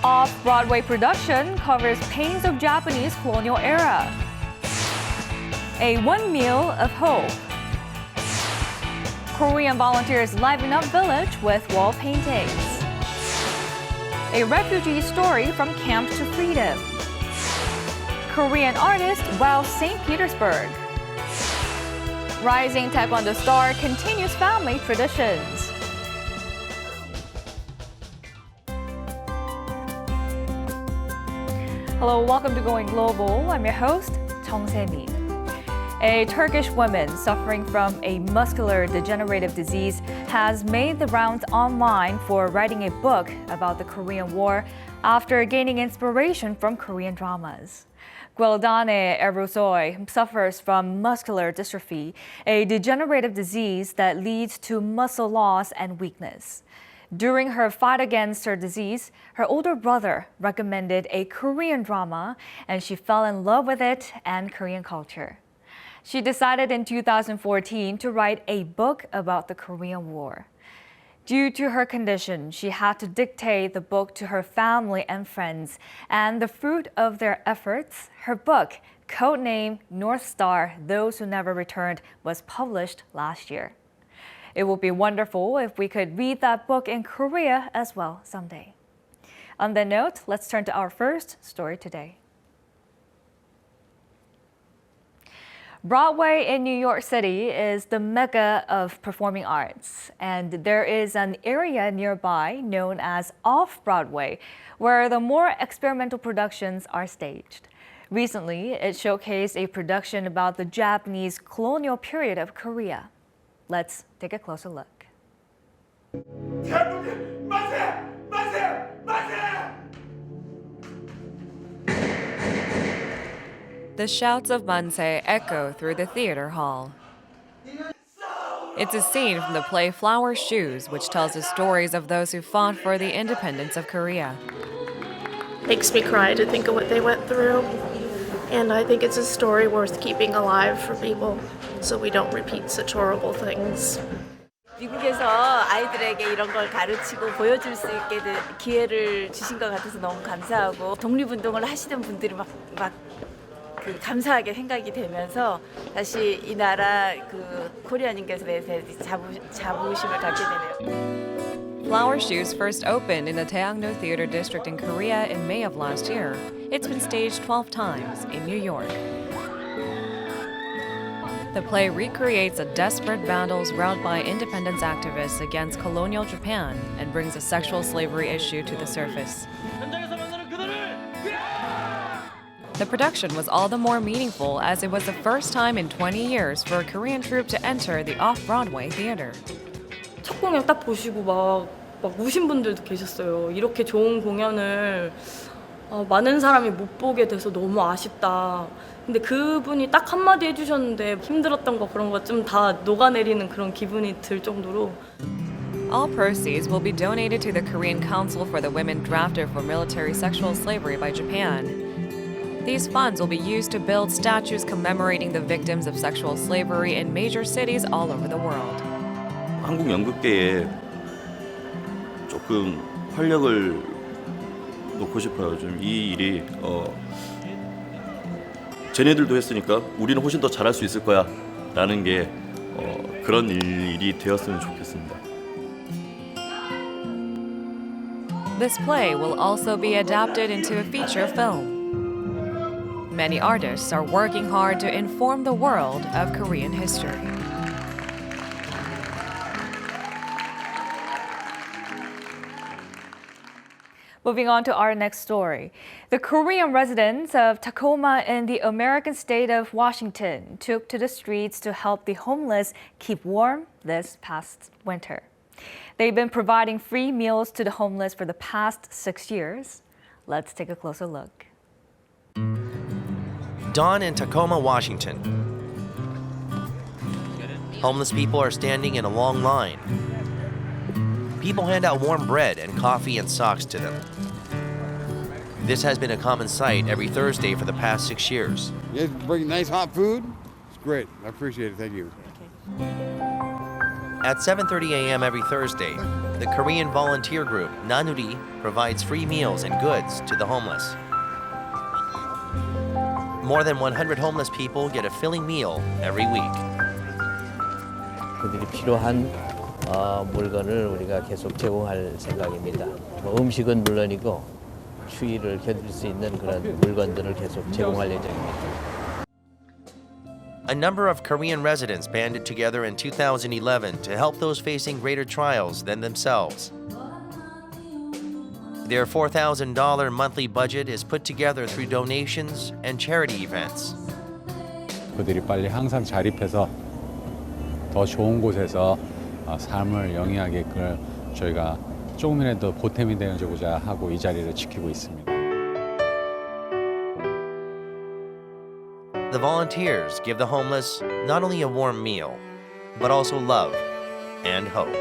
Off-Broadway production covers pains of Japanese colonial era. A one meal of hope. Korean volunteers liven up village with wall paintings. A refugee story from camp to freedom. Korean artist wow St. Petersburg. Rising taekwondo star continues family traditions. Hello, welcome to Going Global. I'm your host, Jung Se-mi. A Turkish woman suffering from a muscular degenerative disease has made the rounds online for writing a book about the Korean War after gaining inspiration from Korean dramas. Gweldane Erusoy suffers from muscular dystrophy, a degenerative disease that leads to muscle loss and weakness. During her fight against her disease, her older brother recommended a Korean drama, and she fell in love with it and Korean culture. She decided in 2014 to write a book about the Korean War. Due to her condition, she had to dictate the book to her family and friends, and the fruit of their efforts, her book, codenamed North Star, Those Who Never Returned, was published last year. It would be wonderful if we could read that book in Korea as well someday. On that note, let's turn to our first story today. Broadway in New York City is the mecca of performing arts, and there is an area nearby known as Off-Broadway, where the more experimental productions are staged. Recently, it showcased a production about the Japanese colonial period of Korea. Let's take a closer look. The shouts of manse echo through the theater hall. It's a scene from the play Flower Shoes, which tells the stories of those who fought for the independence of Korea. Makes me cry to think of what they went through. And I think it's a story worth keeping alive for people so we don't repeat such horrible things. 미국에서 아이들에게 이런 걸 가르치고 보여줄 수 있게 기회를 주신 것 같아서 너무 감사하고 독립운동을 하시던 분들이 막 감사하게 생각이 되면서 다시 이 나라 코리아님께서 대해서 자부심을 갖게 되네요. Flower Shoes first opened in the Daeangno Theater District in Korea in May of last year. It's been staged 12 times in New York. The play recreates the desperate battles roused by independence activists against colonial Japan and brings a sexual slavery issue to the surface. The production was all the more meaningful as it was the first time in 20 years for a Korean troupe to enter the Off-Broadway theater. 첫 공연 딱 보시고 막 우신 분들도 계셨어요. 이렇게 좋은 공연을 많은 사람이 못 보게 돼서 너무 아쉽다. 근데 그분이 딱 한마디 해주셨는데 힘들었던 거 그런 거 좀 다 녹아내리는 그런 기분이 들 정도로. All proceeds will be donated to the Korean Council for the Women drafted for military sexual slavery by Japan. These funds will be used to build statues commemorating the victims of sexual slavery in major cities all over the world. 한국 연극계에 조금 활력을 놓고 싶어요. 좀 이 일이 쟤네들도 했으니까 우리는 훨씬 더 잘할 수 있을 거야 라는 게 그런 일이 되었으면 좋겠습니다. This play will also be adapted into a feature film. Many artists are working hard to inform the world of Korean history. Moving on to our next story. The Korean residents of Tacoma in the American state of Washington took to the streets to help the homeless keep warm this past winter. They've been providing free meals to the homeless for the past 6 years. Let's take a closer look. Dawn in Tacoma, Washington. Homeless people are standing in a long line. People hand out warm bread and coffee and socks to them. This has been a common sight every Thursday for the past 6 years. You bring nice hot food? It's great. I appreciate it. Thank you. At 7:30 a.m. every Thursday, the Korean volunteer group Nanuri provides free meals and goods to the homeless. More than 100 homeless people get a filling meal every week. 그들이 필요한 물건을 우리가 계속 제공할 생각입니다. 음식은 물론이고 추위를 견딜 수 있는 그런 물건들을 계속 제공할 예정입니다. A number of Korean residents banded together in 2011 to help those facing greater trials than themselves. Their $4,000 monthly budget is put together through donations and charity events. 그들이 빨리 항상 자립해서 더 좋은 곳에서 삶을 영위하게끔 저희가 조금이라도 보탬이 되어주고자 하고 이 자리를 지키고 있습니다. The volunteers give the homeless not only a warm meal, but also love and hope.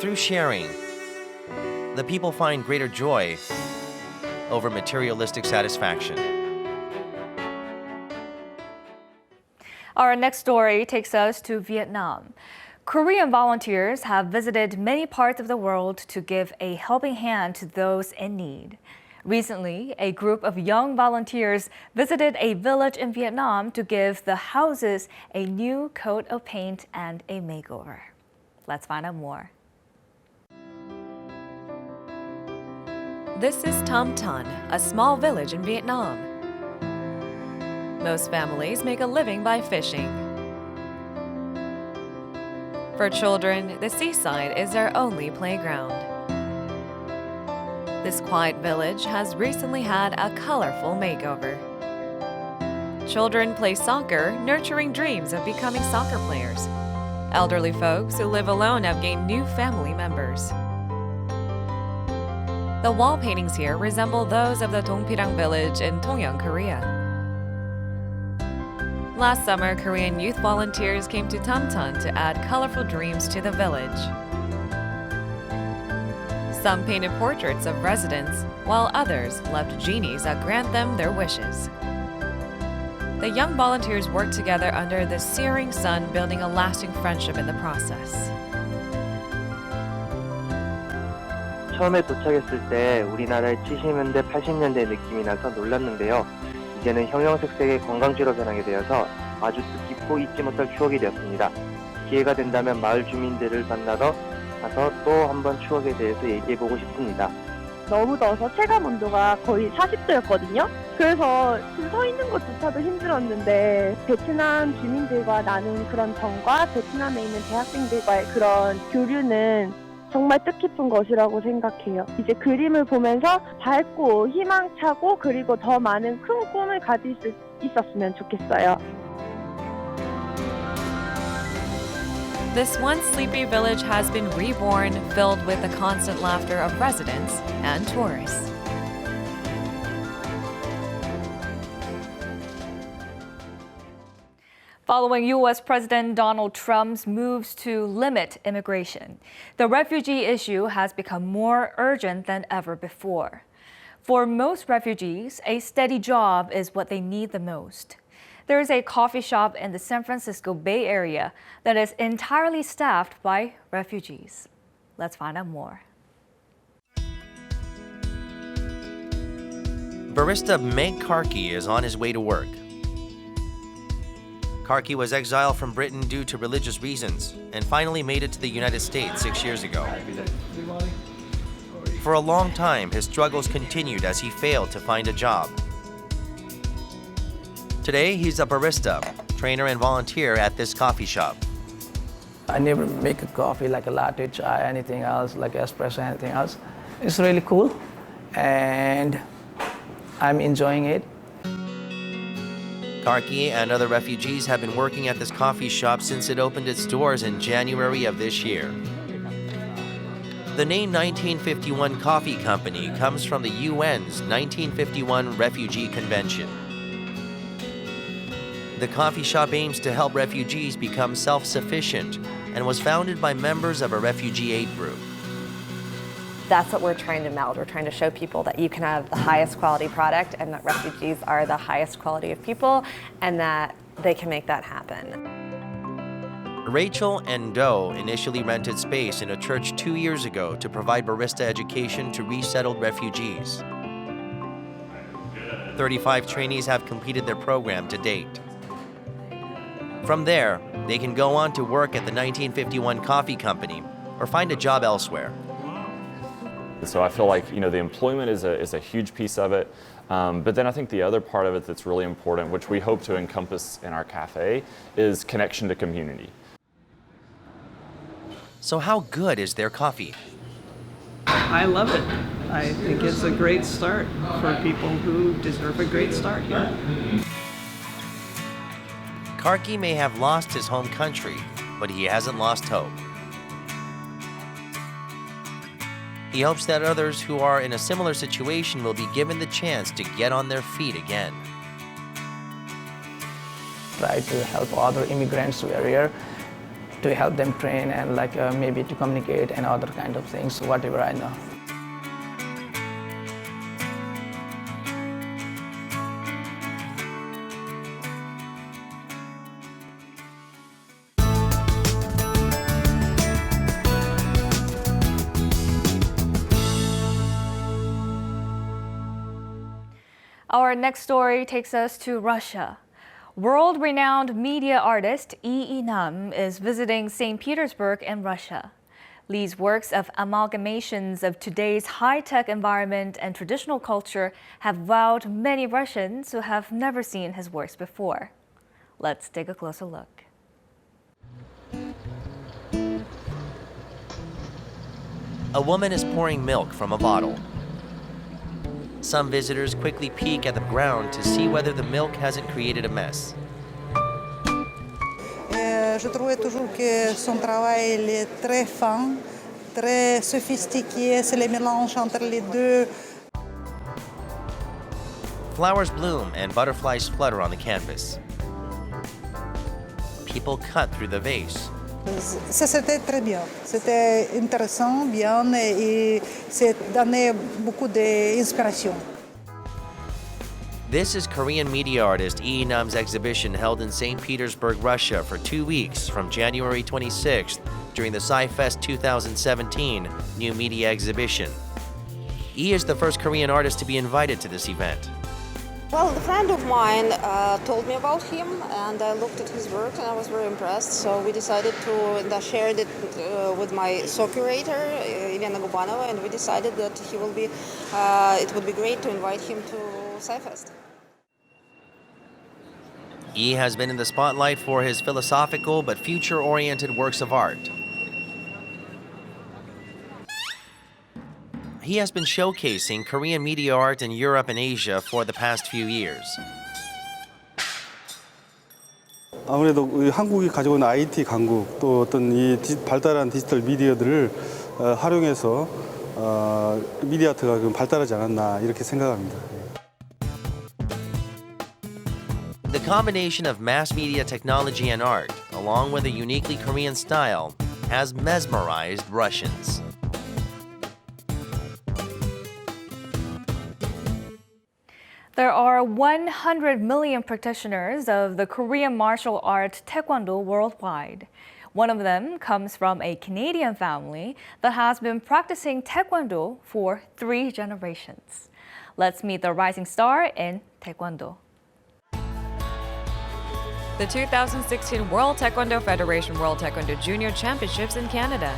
Through sharing, the people find greater joy over materialistic satisfaction. Our next story takes us to Vietnam. Korean volunteers have visited many parts of the world to give a helping hand to those in need. Recently, a group of young volunteers visited a village in Vietnam to give the houses a new coat of paint and a makeover. Let's find out more. This is Tam Tan, a small village in Vietnam. Most families make a living by fishing. For children, the seaside is their only playground. This quiet village has recently had a colorful makeover. Children play soccer, nurturing dreams of becoming soccer players. Elderly folks who live alone have gained new family members. The wall paintings here resemble those of the Dongpirang village in Dongyang, Korea. Last summer, Korean youth volunteers came to Tamtan to add colorful dreams to the village. Some painted portraits of residents, while others left genies that grant them their wishes. The young volunteers worked together under the searing sun, building a lasting friendship in the process. 처음에 도착했을 때 우리나라의 70년대, 80년대 느낌이 나서 놀랐는데요. 이제는 형형색색의 관광지로 변하게 되어서 아주 뜻깊고 잊지 못할 추억이 되었습니다. 기회가 된다면 마을 주민들을 만나러 가서 또 한번 추억에 대해서 얘기해보고 싶습니다. 너무 더워서 체감 온도가 거의 40도였거든요. 그래서 좀 서 있는 것조차도 힘들었는데 베트남 주민들과 나눈 그런 정과 베트남에 있는 대학생들과의 그런 교류는 정말 뜻깊은 것이라고 생각해요. 이제 그림을 보면서 밝고 희망차고 그리고 더 많은 큰 꿈을 가질 수 있었으면 좋겠어요. This once sleepy village has been reborn, filled with the constant laughter of residents and tourists. Following U.S. President Donald Trump's moves to limit immigration, the refugee issue has become more urgent than ever before. For most refugees, a steady job is what they need the most. There is a coffee shop in the San Francisco Bay Area that is entirely staffed by refugees. Let's find out more. Barista Meg Karki is on his way to work. Karki was exiled from Britain due to religious reasons and finally made it to the United States 6 years ago. For a long time, his struggles continued as he failed to find a job. Today, he's a barista, trainer and volunteer at this coffee shop. I never make a coffee like a latte, chai, anything else, like espresso, anything else. It's really cool, and I'm enjoying it. Karki and other refugees have been working at this coffee shop since it opened its doors in January of this year. The name 1951 Coffee Company comes from the UN's 1951 Refugee Convention. The coffee shop aims to help refugees become self-sufficient and was founded by members of a refugee aid group. That's what we're trying to meld. We're trying to show people that you can have the highest quality product and that refugees are the highest quality of people and that they can make that happen. Rachel and Do initially rented space in a church 2 years ago to provide barista education to resettled refugees. 35 trainees have completed their program to date. From there, they can go on to work at the 1951 coffee company or find a job elsewhere. So I feel like the employment is a huge piece of it, but then I think the other part of it that's really important, which we hope to encompass in our cafe, is connection to community. So how good is their coffee? I love it. I think it's a great start for people who deserve a great start here. Karki may have lost his home country, but he hasn't lost hope. He hopes that others who are in a similar situation will be given the chance to get on their feet again. Try to help other immigrants who are here, to help them train and maybe to communicate and other kind of things, whatever I know. Our next story takes us to Russia. World-renowned media artist Lee Nam is visiting St. Petersburg in Russia. Lee's works of amalgamations of today's high-tech environment and traditional culture have wowed many Russians who have never seen his works before. Let's take a closer look. A woman is pouring milk from a bottle. Some visitors quickly peek at the ground to see whether the milk hasn't created a mess. Je trouvais toujours que son travail est très fin, très sophistiqué. C'est le mélange entre les deux. Flowers bloom and butterflies flutter on the canvas. People cut through the vase. C'était très bien. C'était intéressant, bien, et ça donnait beaucoup d'inspiration. This is Korean media artist Lee Nam's exhibition held in St. Petersburg, Russia for 2 weeks from January 26th during the Sci-Fest 2017 New Media Exhibition. Lee is the first Korean artist to be invited to this event. Well, a friend of mine told me about him, and I looked at his work and I was very impressed. So we decided to, and I shared it with my co-curator, Elena Gubanova, and we decided that he will be, it would be great to invite him to Sci-Fest. Lee has been in the spotlight for his philosophical but future-oriented works of art. He has been showcasing Korean media art in Europe and Asia for the past few years. 아무래도 한국이 가지고 있는 IT 강국 또 어떤 이 발달한 디지털 미디어들을 활용해서 미디어 아트가 발달하지 않았나 이렇게 생각합니다. The combination of mass media technology and art, along with a uniquely Korean style, has mesmerized Russians. There are 100 million practitioners of the Korean martial art taekwondo worldwide. One of them comes from a Canadian family that has been practicing taekwondo for 3 generations. Let's meet the rising star in taekwondo. The 2016 World Taekwondo Federation World Taekwondo Junior Championships in Canada.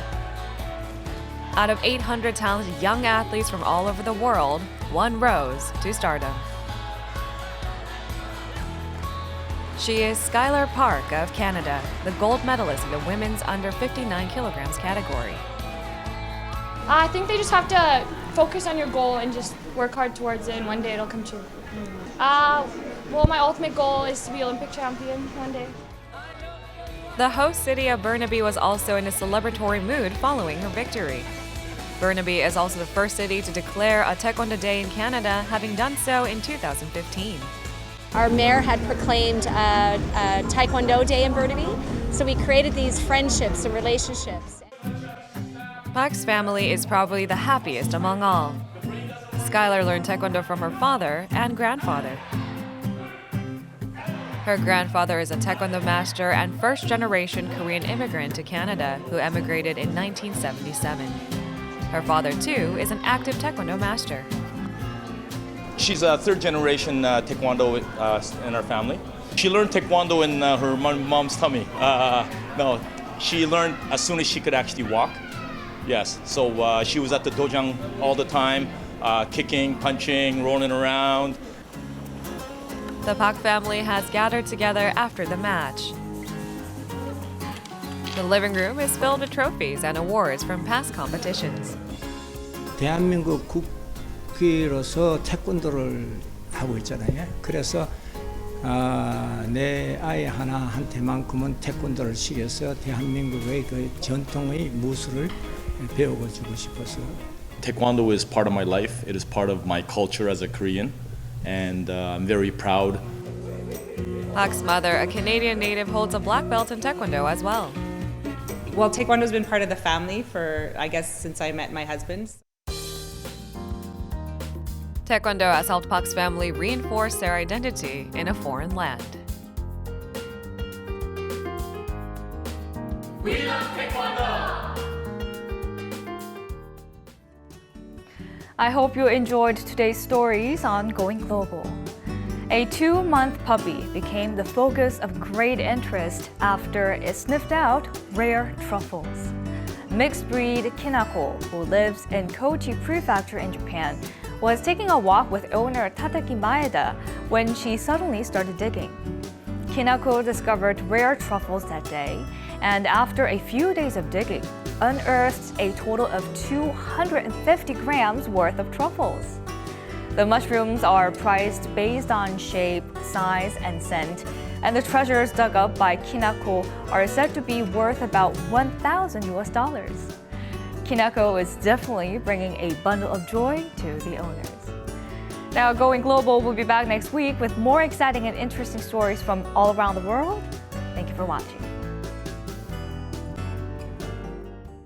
Out of 800 talented young athletes from all over the world, one rose to stardom. She is Skylar Park of Canada, the gold medalist in the women's under 59 kilograms category. I think they just have to focus on your goal and just work hard towards it, and one day it'll come true. Well, my ultimate goal is to be Olympic champion one day. The host city of Burnaby was also in a celebratory mood following her victory. Burnaby is also the first city to declare a Taekwondo Day in Canada, having done so in 2015. Our mayor had proclaimed a Taekwondo Day in Burnaby, so we created these friendships and relationships. Park's family is probably the happiest among all. Skylar learned Taekwondo from her father and grandfather. Her grandfather is a taekwondo master and first-generation Korean immigrant to Canada who emigrated in 1977. Her father, too, is an active taekwondo master. She's a third-generation taekwondo in our family. She learned taekwondo in her mom's tummy. No, she learned as soon as she could actually walk. Yes, so she was at the dojang all the time, kicking, punching, rolling around. The Park family has gathered together after the match. The living room is filled with trophies and awards from past competitions. 대한민국 국기로서 태권도를 하고 있잖아요. 그래서 내 아이 하나한테만큼은 태권도를 시켜서 대한민국의 그 전통의 무술을 배우고 주고 싶어서. Taekwondo is part of my life. It is part of my culture as a Korean, and I'm very proud. Park's mother, a Canadian native, holds a black belt in Taekwondo as well. Well, Taekwondo's been part of the family for, I guess, since I met my husband. Taekwondo has helped Park's family reinforce their identity in a foreign land. We love Taekwondo! I hope you enjoyed today's stories on Going Global. A 2-month puppy became the focus of great interest after it sniffed out rare truffles. Mixed breed Kinako, who lives in Kochi Prefecture in Japan, was taking a walk with owner Tataki Maeda when she suddenly started digging. Kinako discovered rare truffles that day, and after a few days of digging, unearthed a total of 250 grams worth of truffles. The mushrooms are priced based on shape, size, and scent, and the treasures dug up by Kinako are said to be worth about $1,000. Kinako is definitely bringing a bundle of joy to the owners. Now, Going Global will be back next week with more exciting and interesting stories from all around the world. Thank you for watching.